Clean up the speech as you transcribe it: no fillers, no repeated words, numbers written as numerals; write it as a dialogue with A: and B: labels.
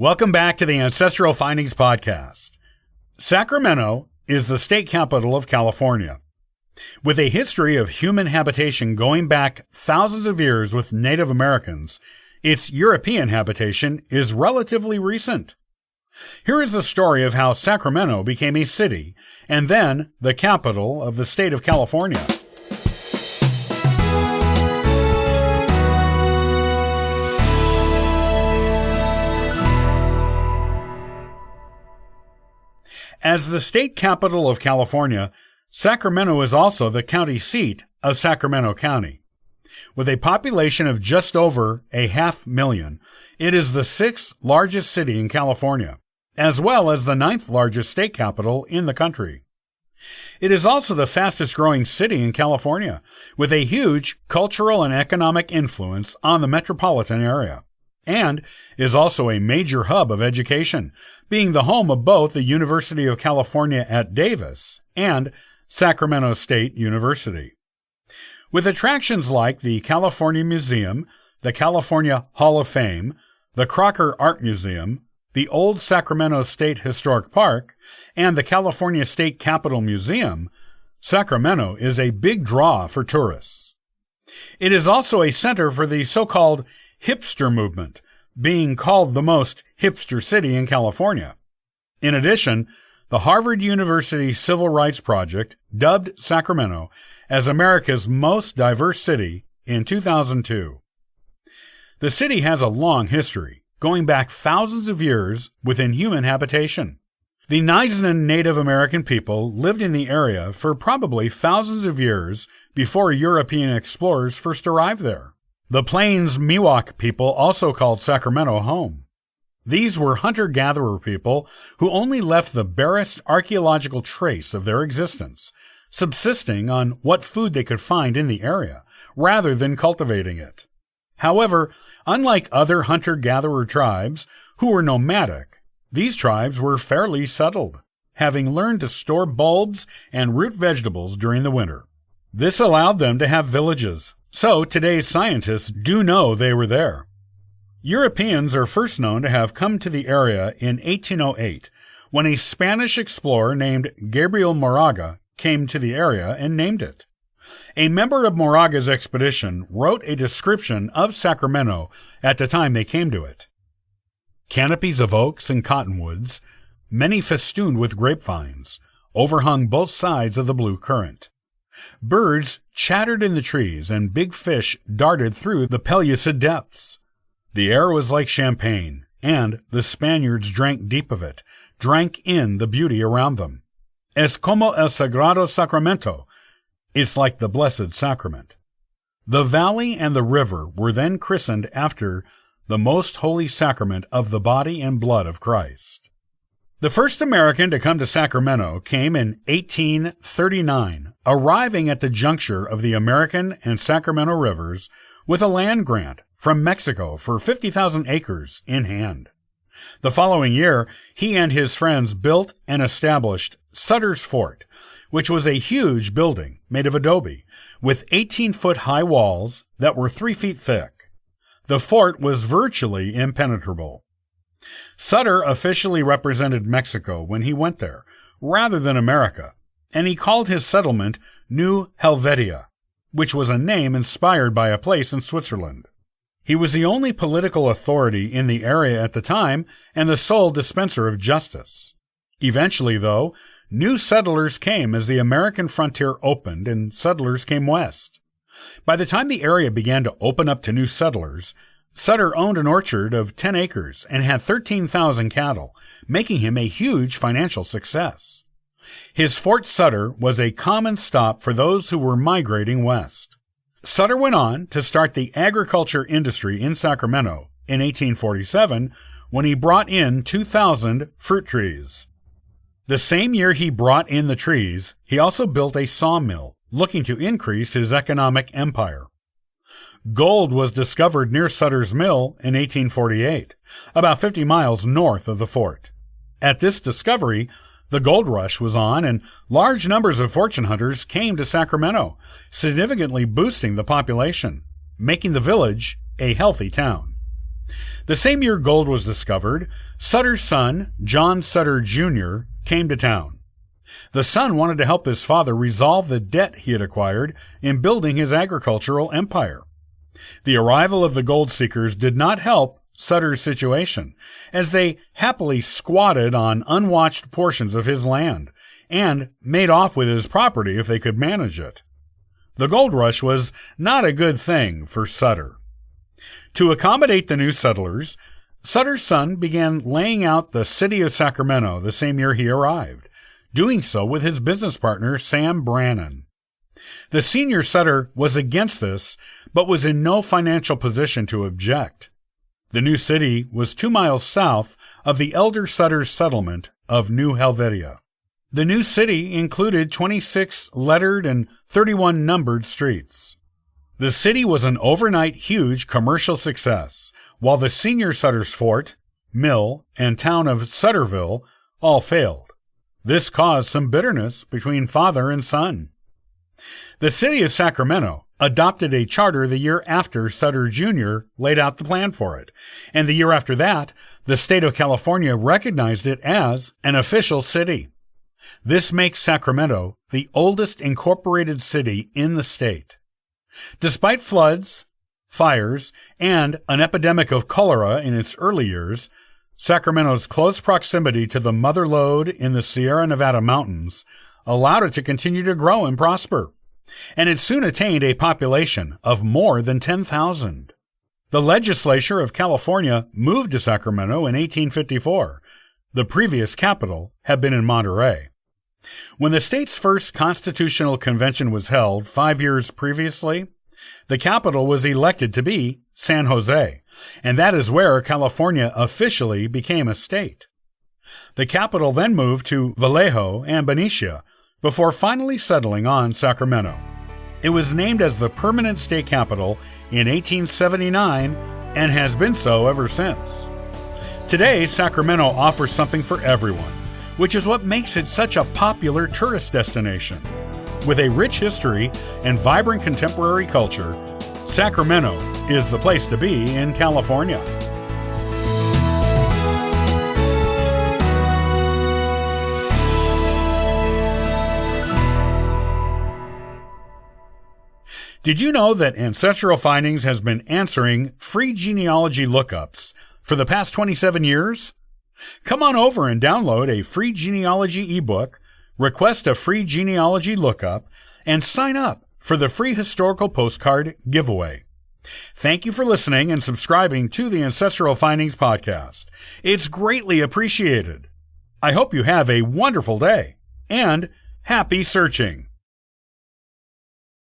A: Welcome back to the Ancestral Findings Podcast. Sacramento is the state capital of California. With a history of human habitation going back thousands of years with Native Americans, its European habitation is relatively recent. Here is the story of how Sacramento became a city and then the capital of the state of California. As the state capital of California, Sacramento is also the county seat of Sacramento County. With a population of just over 500,000, it is the sixth largest city in California, as well as the ninth largest state capital in the country. It is also the fastest growing city in California, with a huge cultural and economic influence on the metropolitan area, and is also a major hub of education, being the home of both the University of California at Davis and Sacramento State University. With attractions like the California Museum, the California Hall of Fame, the Crocker Art Museum, the Old Sacramento State Historic Park, and the California State Capitol Museum, Sacramento is a big draw for tourists. It is also a center for the so-called hipster movement, being called the most hipster city in California. In addition, the Harvard University Civil Rights Project dubbed Sacramento as America's most diverse city in 2002. The city has a long history, going back thousands of years within human habitation. The Nisenan Native American people lived in the area for probably thousands of years before European explorers first arrived there. The Plains Miwok people also called Sacramento home. These were hunter-gatherer people who only left the barest archaeological trace of their existence, subsisting on what food they could find in the area, rather than cultivating it. However, unlike other hunter-gatherer tribes who were nomadic, these tribes were fairly settled, having learned to store bulbs and root vegetables during the winter. This allowed them to have villages, so today's scientists do know they were there. Europeans are first known to have come to the area in 1808, when a Spanish explorer named Gabriel Moraga came to the area and named it. A member of Moraga's expedition wrote a description of Sacramento at the time they came to it. Canopies of oaks and cottonwoods, many festooned with grapevines, overhung both sides of the blue current. Birds chattered in the trees, and big fish darted through the pellucid depths. The air was like champagne, and the Spaniards drank deep of it, drank in the beauty around them. Es como el Sagrado Sacramento. It's like the Blessed Sacrament. The valley and the river were then christened after the most holy sacrament of the body and blood of Christ. The first American to come to Sacramento came in 1839, arriving at the juncture of the American and Sacramento rivers with a land grant from Mexico for 50,000 acres in hand. The following year, he and his friends built and established Sutter's Fort, which was a huge building made of adobe, with 18-foot-high walls that were 3 feet thick. The fort was virtually impenetrable. Sutter officially represented Mexico when he went there, rather than America, and he called his settlement New Helvetia, which was a name inspired by a place in Switzerland. He was the only political authority in the area at the time and the sole dispenser of justice. Eventually, though, new settlers came as the American frontier opened and settlers came west. By the time the area began to open up to new settlers, Sutter owned an orchard of 10 acres and had 13,000 cattle, making him a huge financial success. His Fort Sutter was a common stop for those who were migrating west. Sutter went on to start the agriculture industry in Sacramento in 1847 when he brought in 2,000 fruit trees. The same year he brought in the trees, he also built a sawmill, looking to increase his economic empire. Gold was discovered near Sutter's Mill in 1848, about 50 miles north of the fort. At this discovery, the gold rush was on, and large numbers of fortune hunters came to Sacramento, significantly boosting the population, making the village a healthy town. The same year gold was discovered, Sutter's son, John Sutter Jr., came to town. The son wanted to help his father resolve the debt he had acquired in building his agricultural empire. The arrival of the gold seekers did not help Sutter's situation, as they happily squatted on unwatched portions of his land and made off with his property if they could manage it. The gold rush was not a good thing for Sutter. To accommodate the new settlers, Sutter's son began laying out the city of Sacramento the same year he arrived, doing so with his business partner Sam Brannan. The senior Sutter was against this, but was in no financial position to object. The new city was 2 miles south of the elder Sutter's settlement of New Helvetia. The new city included 26 lettered and 31 numbered streets. The city was an overnight huge commercial success, while the senior Sutter's fort, mill, and town of Sutterville all failed. This caused some bitterness between father and son. The city of Sacramento adopted a charter the year after Sutter Jr. laid out the plan for it, and the year after that, the state of California recognized it as an official city. This makes Sacramento the oldest incorporated city in the state. Despite floods, fires, and an epidemic of cholera in its early years, Sacramento's close proximity to the mother lode in the Sierra Nevada mountains allowed it to continue to grow and prosper, and it soon attained a population of more than 10,000. The legislature of California moved to Sacramento in 1854. The previous capital had been in Monterey. When the state's first constitutional convention was held 5 years previously, the capital was elected to be San Jose, and that is where California officially became a state. The capital then moved to Vallejo and Benicia before finally settling on Sacramento. It was named as the permanent state capital in 1879 and has been so ever since. Today, Sacramento offers something for everyone, which is what makes it such a popular tourist destination. With a rich history and vibrant contemporary culture, Sacramento is the place to be in California. Did you know that Ancestral Findings has been answering free genealogy lookups for the past 27 years? Come on over and download a free genealogy ebook, request a free genealogy lookup, and sign up for the free historical postcard giveaway. Thank you for listening and subscribing to the Ancestral Findings podcast. It's greatly appreciated. I hope you have a wonderful day and happy searching.